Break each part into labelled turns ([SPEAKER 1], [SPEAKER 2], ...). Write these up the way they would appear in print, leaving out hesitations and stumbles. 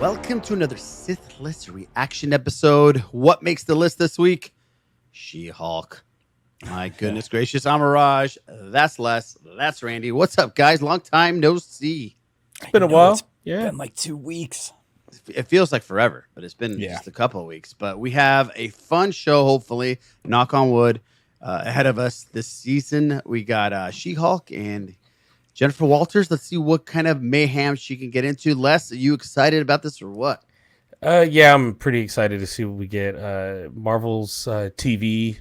[SPEAKER 1] Welcome to another Sith List reaction episode. What makes the list this week? She-Hulk. My goodness gracious, I'm Mirage. That's Les. That's Randy. What's up, guys? Long time no see.
[SPEAKER 2] It's been a while.
[SPEAKER 3] It's been like 2 weeks.
[SPEAKER 1] It feels like forever, but it's been just a couple of weeks. But we have a fun show, hopefully, knock on wood, ahead of us this season. We got She-Hulk and Jennifer Walters. Let's see what kind of mayhem she can get into. Les, are you excited about this or what?
[SPEAKER 2] Yeah, I'm pretty excited to see what we get. Marvel's TV,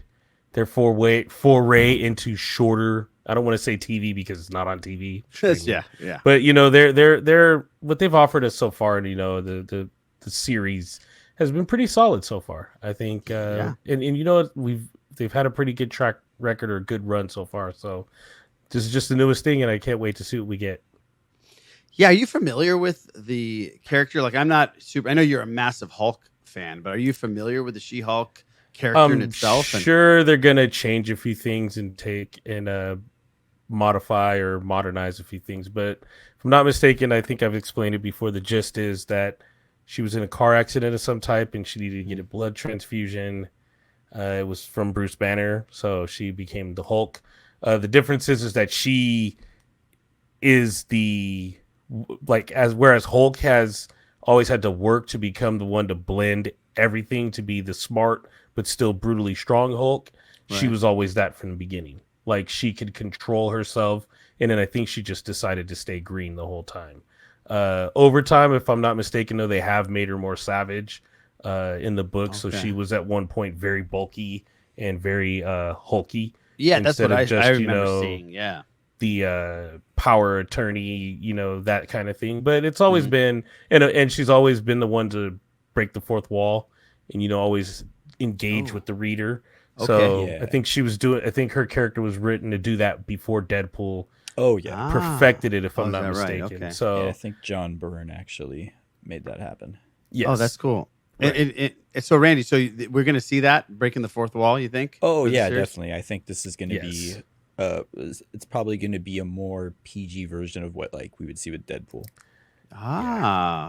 [SPEAKER 2] their foray into shorter. I don't want to say TV because it's not on TV.
[SPEAKER 1] yeah.
[SPEAKER 2] But you know, they're what they've offered us so far, and you know, the series has been pretty solid so far. I think, and you know, they've had a pretty good track record or good run so far. So this is just the newest thing, and I can't wait to see what we get.
[SPEAKER 1] Yeah, are you familiar with the character? Like, I'm not super. I know you're a massive Hulk fan, but are you familiar with the She-Hulk character in itself?
[SPEAKER 2] Sure, they're gonna change a few things and modify or modernize a few things, but if I'm not mistaken, I think I've explained it before. The gist is that she was in a car accident of some type, and she needed to get a blood transfusion. It was from Bruce Banner, so she became the Hulk. The difference is that she is whereas Hulk has always had to work to become the one to blend everything to be the smart but still brutally strong Hulk. Right. She was always that from the beginning. Like, she could control herself, and then I think she just decided to stay green the whole time. Over time, if I'm not mistaken, though, they have made her more savage in the book. Okay. So she was at one point very bulky and very hulky.
[SPEAKER 1] Yeah, that's what I remember seeing. Yeah,
[SPEAKER 2] the power attorney, you know, that kind of thing. But it's always been, and she's always been the one to break the fourth wall, and you know, always engage with the reader. Okay, so I think I think her character was written to do that before Deadpool.
[SPEAKER 3] Oh yeah,
[SPEAKER 2] perfected it, if I'm not mistaken.
[SPEAKER 3] Right? Okay.
[SPEAKER 2] So
[SPEAKER 3] I think John Byrne actually made that happen.
[SPEAKER 1] Yes. Oh, that's cool. Right. So Randy, we're going to see that breaking the fourth wall, you think?
[SPEAKER 3] Oh yeah, definitely. I think this is going to be it's probably going to be a more PG version of what like we would see with Deadpool.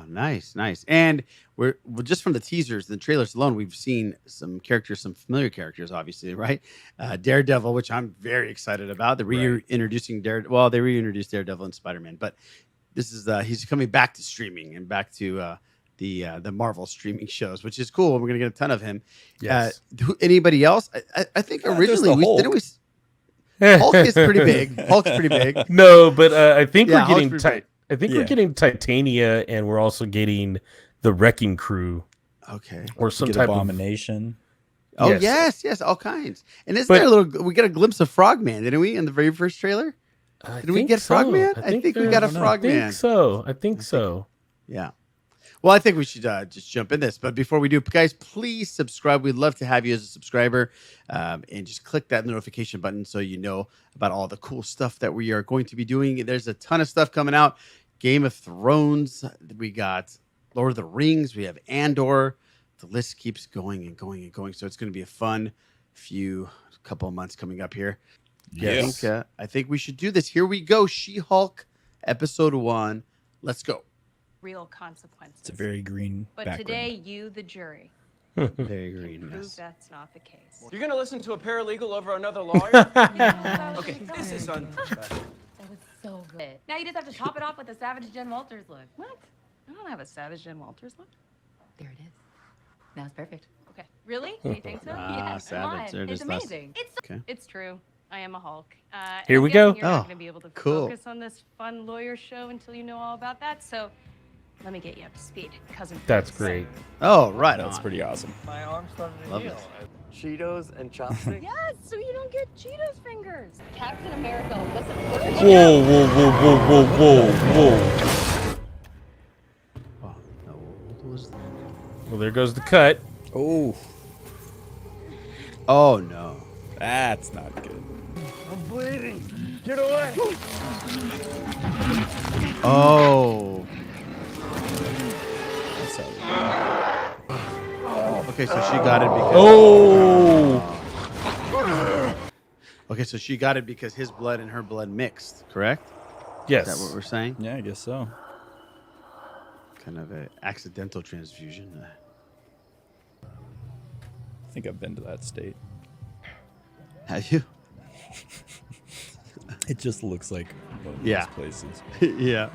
[SPEAKER 1] Nice. And we're just from the teasers, the trailers alone, we've seen some characters, some familiar characters, obviously, right? Daredevil, which I'm very excited about. They're reintroducing Daredevil. Well, they reintroduced Daredevil and Spider-Man, but this is he's coming back to streaming and back to the Marvel streaming shows, which is cool. We're gonna get a ton of him.
[SPEAKER 2] Yes.
[SPEAKER 1] Anybody else? I think originally Hulk is pretty big. Hulk's pretty big.
[SPEAKER 2] No, but I think we're getting
[SPEAKER 1] we're
[SPEAKER 2] getting Titania, and we're also getting the Wrecking Crew.
[SPEAKER 1] Okay.
[SPEAKER 2] Or some type
[SPEAKER 3] Abomination.
[SPEAKER 1] Oh yes, all kinds. And we got a glimpse of Frogman, didn't we, in the very first trailer? Did we get Frogman? I think we got a Frogman.
[SPEAKER 2] I think so.
[SPEAKER 1] Yeah. Well, I think we should just jump in this. But before we do, guys, please subscribe. We'd love to have you as a subscriber. And just click that notification button so you know about all the cool stuff that we are going to be doing. There's a ton of stuff coming out. Game of Thrones. We got Lord of the Rings. We have Andor. The list keeps going and going and going. So it's going to be a fun couple of months coming up here.
[SPEAKER 3] Yes.
[SPEAKER 1] I think we should do this. Here we go. She-Hulk episode 1. Let's go.
[SPEAKER 4] Real consequences.
[SPEAKER 3] It's a very green background.
[SPEAKER 4] Today, you, the jury,
[SPEAKER 1] very green.
[SPEAKER 4] prove that's not the case.
[SPEAKER 5] You're gonna listen to a paralegal over another lawyer? Okay, this is
[SPEAKER 4] That was so good. Now you just have to top it off with a Savage Jen Walters look. What? I don't have a Savage Jen Walters look. There it is. Now it's perfect. Okay. Really? Do you think so? Yeah.
[SPEAKER 1] Savage.
[SPEAKER 4] It's amazing. It's true. I am a Hulk.
[SPEAKER 2] Here we go.
[SPEAKER 4] You're not going to be able to focus on this fun lawyer show until you know all about that. So let me get you up to speed, cousin.
[SPEAKER 2] That's great.
[SPEAKER 1] Oh, right.
[SPEAKER 3] That's pretty awesome.
[SPEAKER 5] My arm's starting to
[SPEAKER 1] Love
[SPEAKER 5] heal.
[SPEAKER 1] it.
[SPEAKER 5] Cheetos and chopsticks?
[SPEAKER 4] Yes, so you don't get Cheetos fingers. Captain America, listen.
[SPEAKER 2] Whoa.
[SPEAKER 1] Oh, no. What was that?
[SPEAKER 2] Well, there goes the cut.
[SPEAKER 3] Oh
[SPEAKER 1] no.
[SPEAKER 3] That's not good.
[SPEAKER 5] I'm bleeding. Get away.
[SPEAKER 1] Oh.
[SPEAKER 3] That's
[SPEAKER 1] Okay, so she got it because.
[SPEAKER 2] Oh.
[SPEAKER 1] Okay, so she got it because his blood and her blood mixed, correct?
[SPEAKER 2] Yes.
[SPEAKER 1] Is that what we're saying?
[SPEAKER 3] Yeah, I guess so.
[SPEAKER 1] Kind of an accidental transfusion.
[SPEAKER 3] I think I've been to that state.
[SPEAKER 1] Have you?
[SPEAKER 3] It just looks like one of
[SPEAKER 1] Yeah.
[SPEAKER 3] those places.
[SPEAKER 1] Yeah.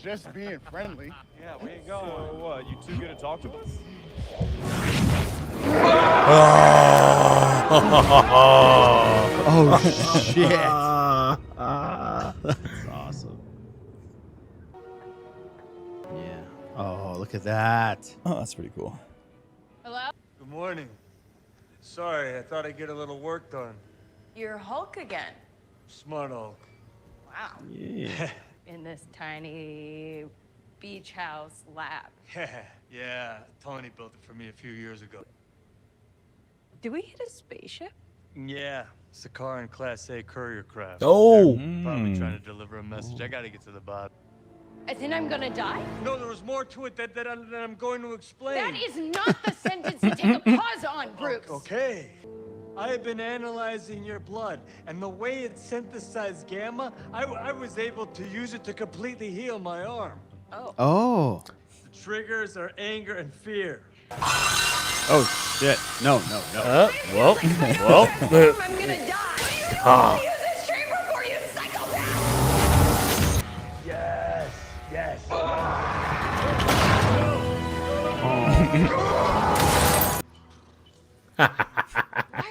[SPEAKER 6] Just being friendly.
[SPEAKER 5] Yeah, where you going?
[SPEAKER 6] So what? You two gonna talk to us?
[SPEAKER 1] Oh shit! That's awesome. Yeah. Oh, look at that.
[SPEAKER 3] Oh, that's pretty cool.
[SPEAKER 4] Hello?
[SPEAKER 7] Good morning. Sorry, I thought I'd get a little work done.
[SPEAKER 4] You're Hulk again.
[SPEAKER 7] Smart Hulk.
[SPEAKER 4] Wow.
[SPEAKER 1] Yeah.
[SPEAKER 4] In this tiny beach house lab.
[SPEAKER 7] Yeah, Tony built it for me a few years ago.
[SPEAKER 4] Did we hit a spaceship?
[SPEAKER 7] Yeah, it's a car in Class A courier craft.
[SPEAKER 2] Oh,
[SPEAKER 7] Probably trying to deliver a message. I gotta get to the bottom.
[SPEAKER 4] As in I'm gonna die?
[SPEAKER 7] No, there was more to it that I'm going to explain.
[SPEAKER 4] That is not the sentence to take a pause on, Bruce.
[SPEAKER 7] Okay. I have been analyzing your blood, and the way it synthesized gamma, I was able to use it to completely heal my arm.
[SPEAKER 1] Oh.
[SPEAKER 7] The triggers are anger and fear.
[SPEAKER 1] Oh shit! No.
[SPEAKER 2] well.
[SPEAKER 4] I'm gonna die.
[SPEAKER 2] Ah.
[SPEAKER 4] Use this chamber for you, psychopath!
[SPEAKER 7] Yes.
[SPEAKER 4] Why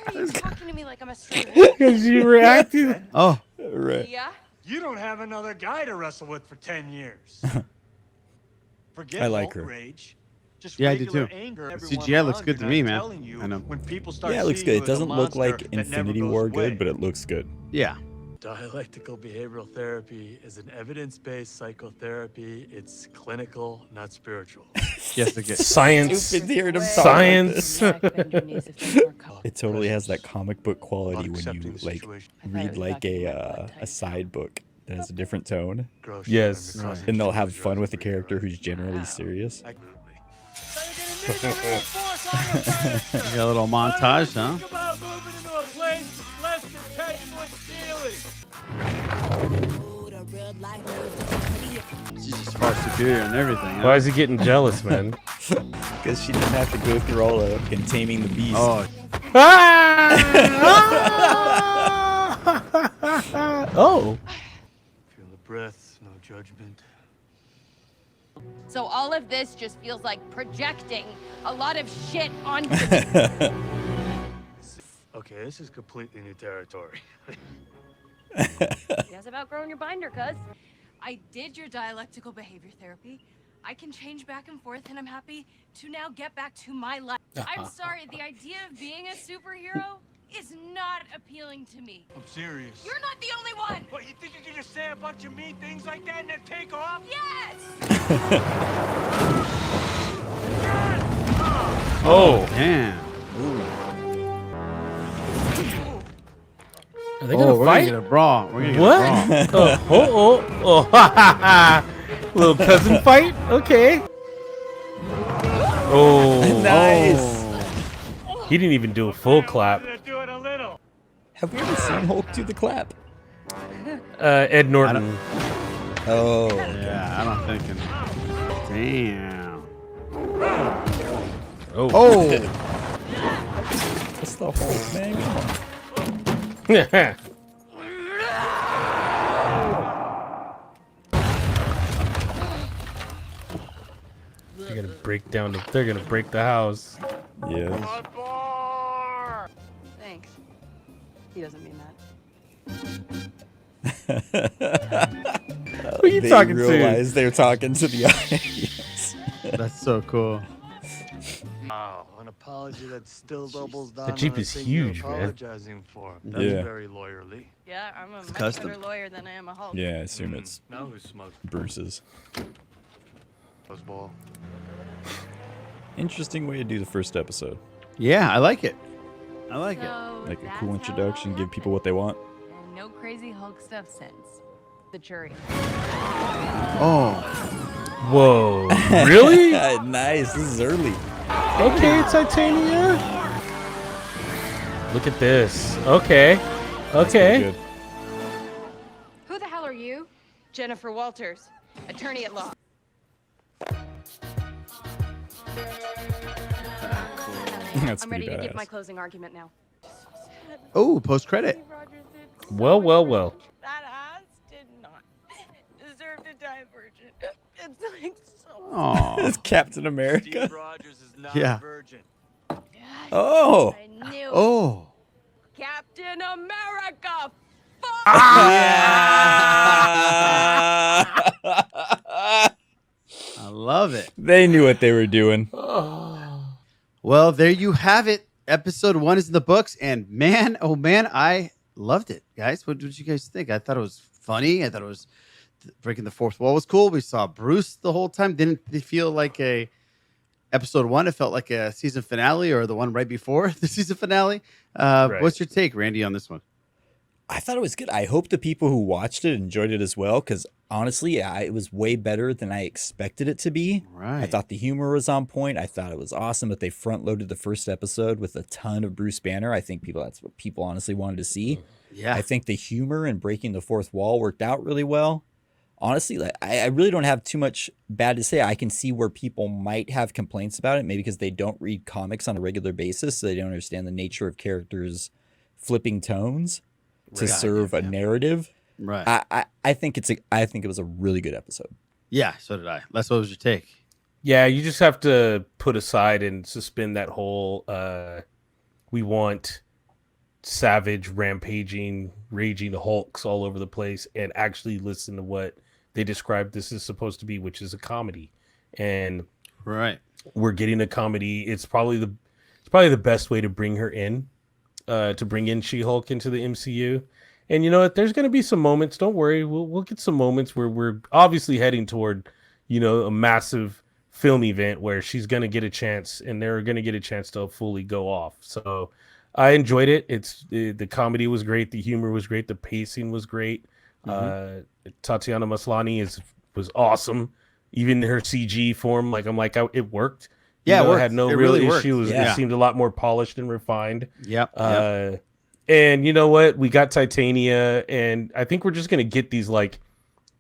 [SPEAKER 4] are you talking to me like I'm a stray wolf?
[SPEAKER 2] Because you reacted.
[SPEAKER 1] Oh.
[SPEAKER 3] Right.
[SPEAKER 4] Yeah?
[SPEAKER 7] You don't have another guy to wrestle with for 10 years. Forget
[SPEAKER 3] I like her.
[SPEAKER 7] outrage. Just
[SPEAKER 1] Yeah, I do
[SPEAKER 7] regular
[SPEAKER 1] too.
[SPEAKER 7] anger.
[SPEAKER 1] The
[SPEAKER 7] Everyone
[SPEAKER 1] CGI looks
[SPEAKER 7] around
[SPEAKER 1] good
[SPEAKER 7] you
[SPEAKER 1] to
[SPEAKER 7] not
[SPEAKER 1] me, man.
[SPEAKER 7] telling you
[SPEAKER 1] I know.
[SPEAKER 7] When people start
[SPEAKER 3] Yeah, it looks
[SPEAKER 7] seeing
[SPEAKER 3] good.
[SPEAKER 7] you
[SPEAKER 3] It
[SPEAKER 7] as a
[SPEAKER 3] doesn't look like
[SPEAKER 7] monster that never
[SPEAKER 3] Infinity
[SPEAKER 7] goes
[SPEAKER 3] War good,
[SPEAKER 7] away.
[SPEAKER 3] but it looks good.
[SPEAKER 1] Yeah.
[SPEAKER 7] Dialectical behavioral therapy is an evidence-based psychotherapy. It's clinical, not spiritual.
[SPEAKER 1] Yes, it gets.
[SPEAKER 2] Science.
[SPEAKER 3] Stupid hearing him talk like this.
[SPEAKER 2] Science.
[SPEAKER 3] It totally has that comic book quality when
[SPEAKER 7] Accepting
[SPEAKER 3] you
[SPEAKER 7] the
[SPEAKER 3] like
[SPEAKER 7] situation.
[SPEAKER 3] read like a side book that has a different tone,
[SPEAKER 7] Gross
[SPEAKER 2] Yes.
[SPEAKER 7] shit,
[SPEAKER 3] and they'll have fun with a character who's generally serious.
[SPEAKER 7] I-
[SPEAKER 1] You got a little montage, huh?
[SPEAKER 7] Think about moving into a place with less than 10 foot ceiling.
[SPEAKER 1] She's just far superior and everything. Huh?
[SPEAKER 2] Why is he getting jealous, man?
[SPEAKER 3] Because she didn't have to go through all the taming the beast.
[SPEAKER 1] Oh,
[SPEAKER 2] Oh.
[SPEAKER 7] Feel the breath, no judgment.
[SPEAKER 4] So all of this just feels like projecting a lot of shit onto
[SPEAKER 7] Okay, this is completely new territory.
[SPEAKER 4] You guys have outgrown your binder, cuz.
[SPEAKER 8] I did your dialectical behavior therapy. I can change back and forth, and I'm happy to now get back to my life. I'm sorry, the idea of being a superhero is not appealing to me.
[SPEAKER 7] I'm serious.
[SPEAKER 8] You're not the only one!
[SPEAKER 7] What, you think you can just say a bunch of mean things like that and then take off?
[SPEAKER 8] Yes!
[SPEAKER 2] Oh.
[SPEAKER 1] damn.
[SPEAKER 2] Are they gonna
[SPEAKER 1] We're
[SPEAKER 2] fight?
[SPEAKER 1] gonna get a brawl. We're gonna get
[SPEAKER 2] What?
[SPEAKER 1] a brawl.
[SPEAKER 2] Oh. Little cousin fight? Okay. Oh.
[SPEAKER 3] Nice.
[SPEAKER 2] He didn't even do a full clap.
[SPEAKER 7] They're doing a little.
[SPEAKER 3] Have we ever seen Hulk do the clap?
[SPEAKER 2] Ed Norton.
[SPEAKER 3] Oh.
[SPEAKER 1] Yeah, I don't think. Damn.
[SPEAKER 2] Oh.
[SPEAKER 1] Oh.
[SPEAKER 3] That's the Hulk, man. Come on.
[SPEAKER 2] They're gonna break down. They're gonna break the house.
[SPEAKER 3] Yeah.
[SPEAKER 4] Thanks. He doesn't mean that.
[SPEAKER 2] Who are you
[SPEAKER 3] They
[SPEAKER 2] talking to?
[SPEAKER 3] realize they're talking to the audience.
[SPEAKER 1] That's so cool.
[SPEAKER 7] Wow, an apology that still doubles down.
[SPEAKER 2] That Jeep
[SPEAKER 7] on the
[SPEAKER 2] is
[SPEAKER 7] thing you're
[SPEAKER 2] huge, man.
[SPEAKER 7] apologizing for. That's
[SPEAKER 3] Yeah.
[SPEAKER 7] very lawyerly.
[SPEAKER 4] Yeah, I'm a much
[SPEAKER 1] custom.
[SPEAKER 4] better lawyer than I am a Hulk.
[SPEAKER 3] Yeah, I assume it's
[SPEAKER 7] Now who's smoked
[SPEAKER 3] Bruce's.
[SPEAKER 7] those ball?
[SPEAKER 3] Interesting way to do the first episode.
[SPEAKER 1] Yeah, I like it. I like it.
[SPEAKER 4] So
[SPEAKER 3] Like a
[SPEAKER 4] that's
[SPEAKER 3] cool
[SPEAKER 4] how it
[SPEAKER 3] introduction,
[SPEAKER 4] all
[SPEAKER 3] give people what they want.
[SPEAKER 4] happened. And no crazy Hulk stuff since. The jury.
[SPEAKER 1] Oh.
[SPEAKER 2] Whoa. Really?
[SPEAKER 3] Nice. This is early.
[SPEAKER 2] Okay, Titania. Look at this. Okay. Okay.
[SPEAKER 3] Good.
[SPEAKER 4] Who the hell are you? Jennifer Walters, attorney at law.
[SPEAKER 3] That's
[SPEAKER 8] I'm
[SPEAKER 3] pretty
[SPEAKER 8] ready to give
[SPEAKER 3] badass.
[SPEAKER 8] my closing argument now.
[SPEAKER 1] Oh, post credit.
[SPEAKER 2] Well.
[SPEAKER 8] That ass did not deserve to die a virgin. It's like so.
[SPEAKER 1] Oh,
[SPEAKER 3] It's Captain America.
[SPEAKER 6] Steve Rogers is not
[SPEAKER 1] Yeah.
[SPEAKER 6] a virgin.
[SPEAKER 8] Yes,
[SPEAKER 3] Oh.
[SPEAKER 8] I knew it.
[SPEAKER 1] oh.
[SPEAKER 8] Captain America. Fuck.
[SPEAKER 1] I love it.
[SPEAKER 3] They knew what they were doing.
[SPEAKER 1] Well, there you have it. Episode 1 is in the books, and man, oh man, I loved it, guys. What did you guys think? I thought it was funny. I thought it was breaking the fourth wall was cool. We saw Bruce the whole time. Didn't it feel like a episode 1? It felt like a season finale, or the one right before the season finale.
[SPEAKER 2] Right.
[SPEAKER 1] What's your take, Randy, on this one?
[SPEAKER 3] I thought it was good. I hope the people who watched it enjoyed it as well, because honestly, it was way better than I expected it to be.
[SPEAKER 1] Right.
[SPEAKER 3] I thought the humor was on point. I thought it was awesome that they front loaded the first episode with a ton of Bruce Banner. I think that's what people honestly wanted to see.
[SPEAKER 1] Yeah.
[SPEAKER 3] I think the humor and breaking the fourth wall worked out really well. Honestly, like, I really don't have too much bad to say. I can see where people might have complaints about it, maybe because they don't read comics on a regular basis, so they don't understand the nature of characters flipping tones to serve a narrative.
[SPEAKER 1] Right.
[SPEAKER 3] I think it was a really good episode.
[SPEAKER 1] Yeah, so did I. Les, what was your take?
[SPEAKER 2] Yeah, you just have to put aside and suspend that whole we want savage, rampaging, raging Hulks all over the place, and actually listen to what they described this is supposed to be, which is a comedy. And
[SPEAKER 1] Right.
[SPEAKER 2] we're getting a comedy. It's probably the best way to bring her in, to bring in She-Hulk into the MCU. And you know what? There's going to be some moments. Don't worry. We'll get some moments where we're obviously heading toward, a massive film event where she's going to get a chance, and they're going to get a chance to fully go off. So I enjoyed it. The comedy was great. The humor was great. The pacing was great. Tatiana Maslany was awesome. Even her CG form, it worked.
[SPEAKER 1] Yeah, it
[SPEAKER 2] I
[SPEAKER 1] worked.
[SPEAKER 2] had no
[SPEAKER 1] It
[SPEAKER 2] real
[SPEAKER 1] really worked.
[SPEAKER 2] issues.
[SPEAKER 1] Yeah.
[SPEAKER 2] It seemed a lot more polished and refined.
[SPEAKER 1] Yep.
[SPEAKER 2] And you know what? We got Titania, and I think we're just gonna get these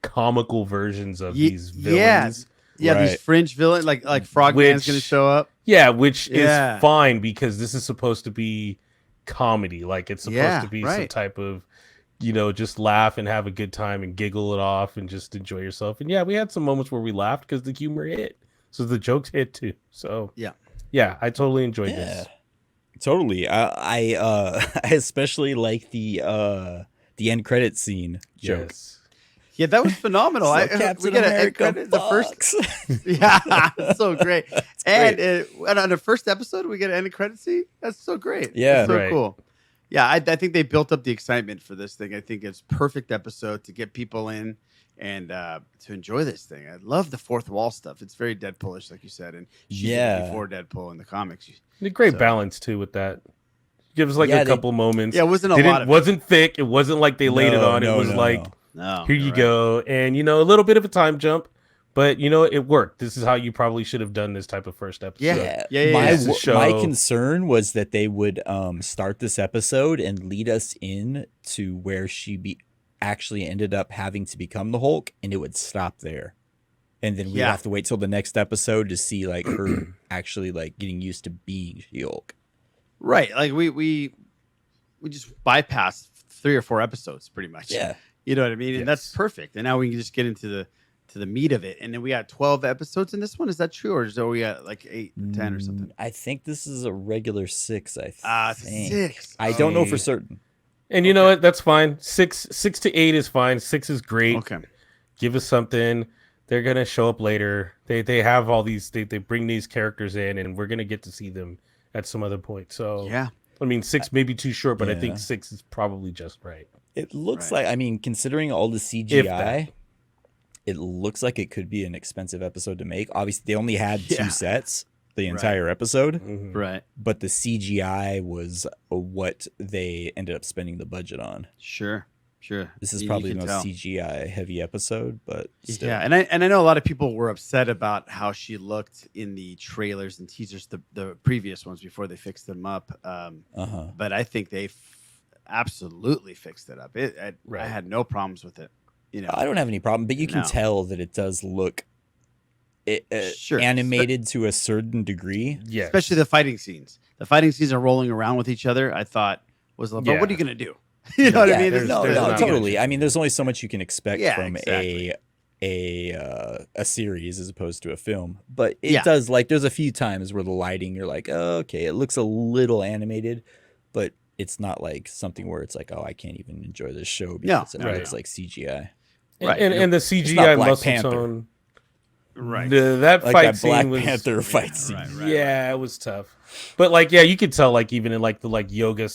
[SPEAKER 2] comical versions of these villains.
[SPEAKER 1] Yeah,
[SPEAKER 3] Right.
[SPEAKER 1] these fringe villains, like Frogman's going to show up.
[SPEAKER 2] Yeah, which
[SPEAKER 1] Yeah.
[SPEAKER 2] is fine because this is supposed to be comedy. Like it's supposed to be some
[SPEAKER 1] right.
[SPEAKER 2] type of, just laugh and have a good time and giggle it off and just enjoy yourself. And yeah, we had some moments where we laughed because the humor hit. So the jokes hit too. So yeah, I totally enjoyed this.
[SPEAKER 3] Totally. I especially like the end credit scene joke.
[SPEAKER 2] Yes.
[SPEAKER 1] Yeah, that was phenomenal.
[SPEAKER 3] So
[SPEAKER 1] we
[SPEAKER 3] Captain
[SPEAKER 1] get an end
[SPEAKER 3] America
[SPEAKER 1] credit. The first,
[SPEAKER 3] fucks.
[SPEAKER 1] yeah, it's so great. And
[SPEAKER 3] great.
[SPEAKER 1] on the first episode, we get an end credit scene. That's so great.
[SPEAKER 3] Yeah.
[SPEAKER 1] That's so
[SPEAKER 2] Right.
[SPEAKER 1] cool. Yeah, I think they built up the excitement for this thing. I think it's perfect episode to get people in and to enjoy this thing. I love the fourth wall stuff. It's very Deadpoolish, like you said, and she did it before Deadpool in the comics.
[SPEAKER 2] A great
[SPEAKER 1] So-
[SPEAKER 2] balance too with that. Give us a
[SPEAKER 3] Yeah,
[SPEAKER 2] couple moments.
[SPEAKER 1] Yeah, it wasn't a lot of it.
[SPEAKER 2] wasn't thick. It wasn't like they laid it on. It was
[SPEAKER 1] No,
[SPEAKER 2] here
[SPEAKER 1] you're
[SPEAKER 2] you
[SPEAKER 1] right.
[SPEAKER 2] go. And a little bit of a time jump, but it worked. This is how you probably should have done this type of first episode.
[SPEAKER 1] Yeah.
[SPEAKER 3] My
[SPEAKER 2] Just to show-
[SPEAKER 3] my concern was that they would start this episode and lead us in to where she actually ended up having to become the Hulk, and it would stop there. And then we'd
[SPEAKER 1] Yeah.
[SPEAKER 3] have to wait till the next episode to see her actually getting used to being She-Hulk.
[SPEAKER 1] Right. Like we just bypassed 3 or 4 episodes pretty much.
[SPEAKER 3] Yeah.
[SPEAKER 1] You know what I mean? And that's
[SPEAKER 2] Yes.
[SPEAKER 1] perfect. And now we can just get into the meat of it. And then we got 12 episodes in this one. Is that true? Or is we got 8 or 10 or something?
[SPEAKER 3] I think this is a regular 6, I
[SPEAKER 1] Ah,
[SPEAKER 3] think.
[SPEAKER 1] 6.
[SPEAKER 3] I don't know for certain.
[SPEAKER 2] And you know what? That's fine. 6 to 8 is fine. 6 is great.
[SPEAKER 1] Okay.
[SPEAKER 2] Give us something. They're gonna show up later. They have all these. They bring these characters in, and we're gonna get to see them at some other point. So
[SPEAKER 1] Yeah.
[SPEAKER 2] I mean, 6 may be too short, but I think
[SPEAKER 3] Yeah.
[SPEAKER 2] 6 is probably just right.
[SPEAKER 3] It looks
[SPEAKER 1] Right.
[SPEAKER 3] considering all the
[SPEAKER 2] If
[SPEAKER 3] CGI,
[SPEAKER 2] that.
[SPEAKER 3] it looks like it could be an expensive episode to make. Obviously, they only had
[SPEAKER 1] Yeah.
[SPEAKER 3] 2 sets the entire episode,
[SPEAKER 2] Mhm.
[SPEAKER 1] Right.
[SPEAKER 3] but the CGI was what they ended up spending the budget on.
[SPEAKER 1] Sure.
[SPEAKER 3] This is
[SPEAKER 1] You
[SPEAKER 3] probably
[SPEAKER 1] can
[SPEAKER 3] the most
[SPEAKER 1] tell.
[SPEAKER 3] CGI heavy episode, but still.
[SPEAKER 1] Yeah, and I know a lot of people were upset about how she looked in the trailers and teasers, the previous ones before they fixed them up. But I think they absolutely fixed it up. I
[SPEAKER 2] Right.
[SPEAKER 1] had no problems with it.
[SPEAKER 3] I don't have any problem, but you can
[SPEAKER 1] No.
[SPEAKER 3] tell that it does look
[SPEAKER 1] Sure.
[SPEAKER 3] animated to a certain degree.
[SPEAKER 2] Yeah.
[SPEAKER 1] Especially the fighting scenes. The fighting scenes are rolling around with each other. I thought was, but
[SPEAKER 2] Yeah.
[SPEAKER 1] what are you gonna do? You know what I
[SPEAKER 3] Yeah,
[SPEAKER 1] mean?
[SPEAKER 2] there's
[SPEAKER 3] no,
[SPEAKER 2] not much.
[SPEAKER 3] totally. I mean, there's only so much you can expect
[SPEAKER 1] Yeah,
[SPEAKER 3] from
[SPEAKER 1] exactly.
[SPEAKER 3] a series as opposed to a film. But it
[SPEAKER 1] Yeah.
[SPEAKER 3] does, like, there's a few times where the lighting, you're like, oh, okay, it looks a little animated, but it's not like something where it's like, oh, I can't even enjoy this show because it
[SPEAKER 2] right.
[SPEAKER 3] looks like CGI.
[SPEAKER 1] Right.
[SPEAKER 2] And the
[SPEAKER 3] not
[SPEAKER 2] CGI
[SPEAKER 3] Black
[SPEAKER 2] muscle
[SPEAKER 3] Panther.
[SPEAKER 2] tone.
[SPEAKER 1] Right.
[SPEAKER 2] That
[SPEAKER 3] Like
[SPEAKER 2] fight
[SPEAKER 3] that
[SPEAKER 2] scene
[SPEAKER 3] Black
[SPEAKER 2] was
[SPEAKER 3] Panther fight scene.
[SPEAKER 2] yeah, it was tough. But like, yeah, you could tell like even in like the like yoga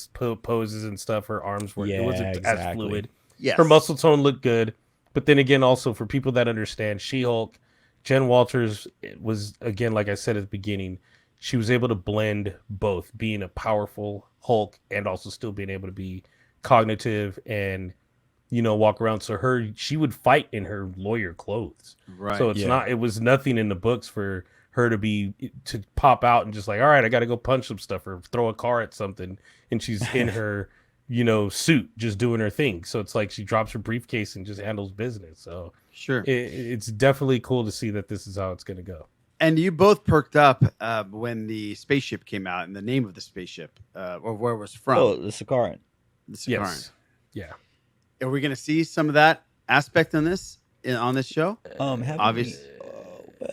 [SPEAKER 2] poses and stuff, her arms were it wasn't as
[SPEAKER 3] exactly.
[SPEAKER 2] fluid.
[SPEAKER 1] Yes.
[SPEAKER 2] Her muscle tone looked good. But then again, also for people that understand She-Hulk, Jen Walters was, again, like I said at the beginning, she was able to blend both being a powerful Hulk and also still being able to be cognitive and, you know, walk around. So she would fight in her lawyer clothes.
[SPEAKER 1] Right.
[SPEAKER 2] So it was nothing in the books for her to pop out and just like, all right, I got to go punch some stuff or throw a car at something. And she's in her, you know, suit, just doing her thing. So it's like she drops her briefcase and just handles business. So
[SPEAKER 1] Sure.
[SPEAKER 2] it's definitely cool to see that this is how it's going to go.
[SPEAKER 1] And you both perked up when the spaceship came out and the name of the spaceship or where it was from.
[SPEAKER 3] Oh, the Sakaran.
[SPEAKER 1] The Sikaran.
[SPEAKER 2] Yes. Yeah.
[SPEAKER 1] Are we going to see some of that aspect on this show?
[SPEAKER 3] Obviously,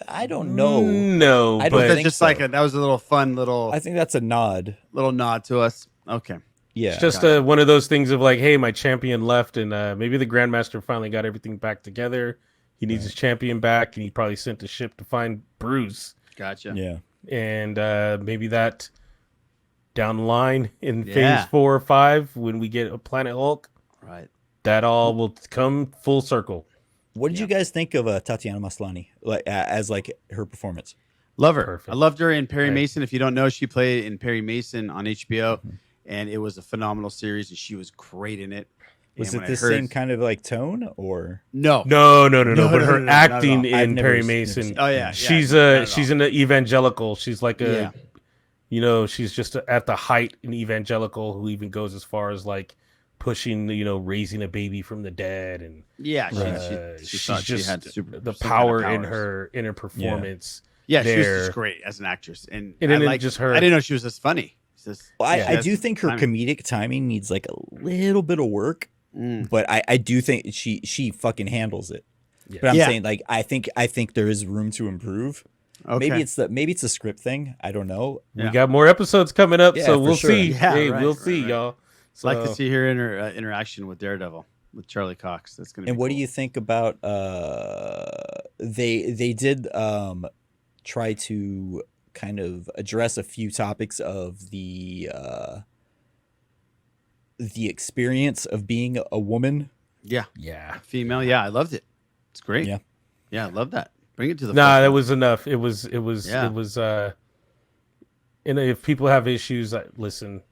[SPEAKER 3] I don't know.
[SPEAKER 2] No,
[SPEAKER 3] I don't
[SPEAKER 2] but
[SPEAKER 1] That's
[SPEAKER 3] think
[SPEAKER 1] just
[SPEAKER 3] so.
[SPEAKER 1] like that was a little fun
[SPEAKER 3] I think that's a nod.
[SPEAKER 1] little nod to us. Okay.
[SPEAKER 3] Yeah.
[SPEAKER 2] it's just one of those things of like, hey, my champion left, and maybe the Grandmaster finally got everything back together. He needs his champion back, and he probably sent the ship to find Bruce.
[SPEAKER 1] Gotcha.
[SPEAKER 3] Yeah.
[SPEAKER 2] And maybe that down the line in
[SPEAKER 1] Yeah.
[SPEAKER 2] phase 4 or 5, when we get a Planet Hulk,
[SPEAKER 1] Right.
[SPEAKER 2] that all will come full circle.
[SPEAKER 3] What did you guys think of Tatiana Maslany as like her performance?
[SPEAKER 1] Love her.
[SPEAKER 2] Perfect.
[SPEAKER 1] I loved her in Perry
[SPEAKER 2] Right.
[SPEAKER 1] Mason. If you don't know, she played in Perry Mason on HBO, and it was a phenomenal series, and she was great in it.
[SPEAKER 3] Was
[SPEAKER 1] And
[SPEAKER 3] it
[SPEAKER 1] when I
[SPEAKER 3] the
[SPEAKER 1] heard-
[SPEAKER 3] same kind of like tone or?
[SPEAKER 1] No.
[SPEAKER 2] No.
[SPEAKER 1] No,
[SPEAKER 2] But
[SPEAKER 1] no,
[SPEAKER 2] her
[SPEAKER 1] no, not at
[SPEAKER 2] acting
[SPEAKER 1] all.
[SPEAKER 3] I've
[SPEAKER 2] in
[SPEAKER 3] never
[SPEAKER 2] Perry
[SPEAKER 3] seen-
[SPEAKER 2] Mason,
[SPEAKER 1] Oh yeah.
[SPEAKER 2] she's
[SPEAKER 1] not at
[SPEAKER 2] she's
[SPEAKER 1] all.
[SPEAKER 2] an evangelical. She's like a,
[SPEAKER 1] Yeah.
[SPEAKER 2] you know, she's just at the height an evangelical who even goes as far as like pushing, you know, raising a baby from the dead, and
[SPEAKER 1] Yeah. She
[SPEAKER 2] she's
[SPEAKER 1] thought she
[SPEAKER 2] just
[SPEAKER 1] had
[SPEAKER 2] the
[SPEAKER 1] some kind of
[SPEAKER 2] power in
[SPEAKER 1] powers.
[SPEAKER 2] her performance.
[SPEAKER 1] Yeah, she was
[SPEAKER 2] there.
[SPEAKER 1] just great as an actress, and
[SPEAKER 2] And
[SPEAKER 1] I
[SPEAKER 2] then
[SPEAKER 1] like
[SPEAKER 2] just her.
[SPEAKER 1] I didn't know she was this funny. It's just-
[SPEAKER 3] Well, I
[SPEAKER 1] yeah,
[SPEAKER 3] do think her
[SPEAKER 1] timing.
[SPEAKER 3] comedic timing needs like a little bit of work, but I do think she fucking handles it.
[SPEAKER 2] Yeah.
[SPEAKER 3] But I'm
[SPEAKER 1] Yeah.
[SPEAKER 3] saying like I think there is room to improve.
[SPEAKER 1] Okay.
[SPEAKER 3] Maybe it's a script thing. I don't know.
[SPEAKER 1] Yeah.
[SPEAKER 2] We got more episodes coming up,
[SPEAKER 3] Yeah,
[SPEAKER 2] so
[SPEAKER 3] for
[SPEAKER 2] we'll
[SPEAKER 3] sure.
[SPEAKER 2] see.
[SPEAKER 1] Yeah,
[SPEAKER 2] Hey,
[SPEAKER 1] right,
[SPEAKER 2] we'll
[SPEAKER 1] right,
[SPEAKER 2] see,
[SPEAKER 1] right.
[SPEAKER 2] y'all. So,
[SPEAKER 1] like to see her interaction with Daredevil with Charlie Cox. That's gonna.
[SPEAKER 3] And
[SPEAKER 1] be
[SPEAKER 3] what do
[SPEAKER 1] cool.
[SPEAKER 3] you think about they did try to kind of address a few topics of the experience of being a woman.
[SPEAKER 1] Yeah,
[SPEAKER 2] yeah.
[SPEAKER 1] female. Yeah, I loved it. It's great.
[SPEAKER 3] Yeah.
[SPEAKER 1] Yeah, I love that. Bring it to the.
[SPEAKER 2] Nah, that
[SPEAKER 1] forefront.
[SPEAKER 2] was enough. It was.
[SPEAKER 1] Yeah.
[SPEAKER 2] It was. And if people have issues, listen.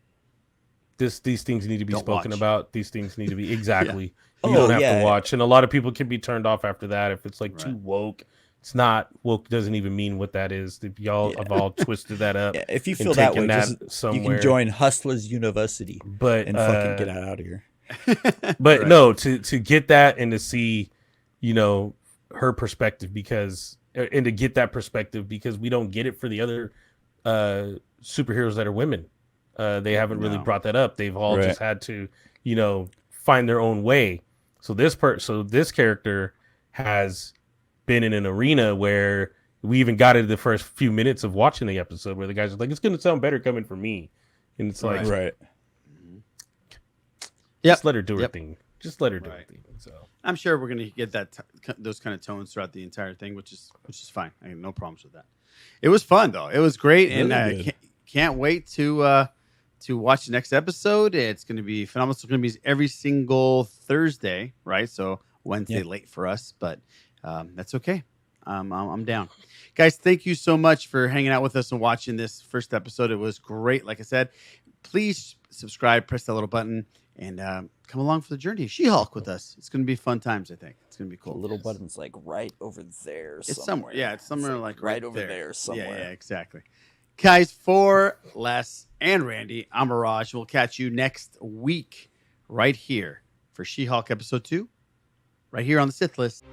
[SPEAKER 2] These things need to be
[SPEAKER 1] Don't
[SPEAKER 2] spoken
[SPEAKER 1] watch.
[SPEAKER 2] about. These things need to be exactly. You
[SPEAKER 3] Oh,
[SPEAKER 2] don't have
[SPEAKER 3] yeah.
[SPEAKER 2] to watch, and a lot of people can be turned off after that if it's like too
[SPEAKER 1] Right.
[SPEAKER 2] woke. It's not woke. Doesn't even mean what that is. If y'all have all twisted that up.
[SPEAKER 3] Yeah, if you
[SPEAKER 2] and
[SPEAKER 3] feel that
[SPEAKER 2] taken
[SPEAKER 3] way,
[SPEAKER 2] that
[SPEAKER 3] just, you
[SPEAKER 2] somewhere.
[SPEAKER 3] can join Hustlers University
[SPEAKER 2] But
[SPEAKER 3] and fucking get out of here.
[SPEAKER 2] But
[SPEAKER 1] Right.
[SPEAKER 2] no, to get that and to see, you know, her perspective and to get that perspective because we don't get it for the other superheroes that are women. They haven't really
[SPEAKER 1] No.
[SPEAKER 2] brought that up. They've all
[SPEAKER 3] Right.
[SPEAKER 2] just had to, you know, find their own way. So this character has been in an arena where we even got into the first few minutes of watching the episode where the guys are like, it's going to sound better coming from me. And it's like,
[SPEAKER 3] Right.
[SPEAKER 1] Yep.
[SPEAKER 2] just let her do her
[SPEAKER 1] Yep.
[SPEAKER 2] thing. Just let her do her
[SPEAKER 1] Right.
[SPEAKER 2] thing. So.
[SPEAKER 1] I'm sure we're gonna get those kind of tones throughout the entire thing, which is fine. I have no problems with that. It was fun though. It was great, and
[SPEAKER 3] Really good.
[SPEAKER 1] can't wait to watch the next episode. It's going to be phenomenal. It's going to be every single Thursday, right? So Wednesday
[SPEAKER 3] Yeah.
[SPEAKER 1] late for us, but that's okay. I'm down. Guys, thank you so much for hanging out with us and watching this first episode. It was great. Like I said, please subscribe, press that little button, and come along for the journey. She-Hulk with us. It's going to be fun times, I think. It's going to be cool.
[SPEAKER 3] The little button's like right over there.
[SPEAKER 1] It's somewhere. Yeah, it's somewhere like
[SPEAKER 3] right over
[SPEAKER 1] there.
[SPEAKER 3] there somewhere.
[SPEAKER 1] Yeah, exactly. Guys, for Les and Randy, I'm Mirage. We'll catch you next week right here for She-Hulk episode 2, right here on the Sith List.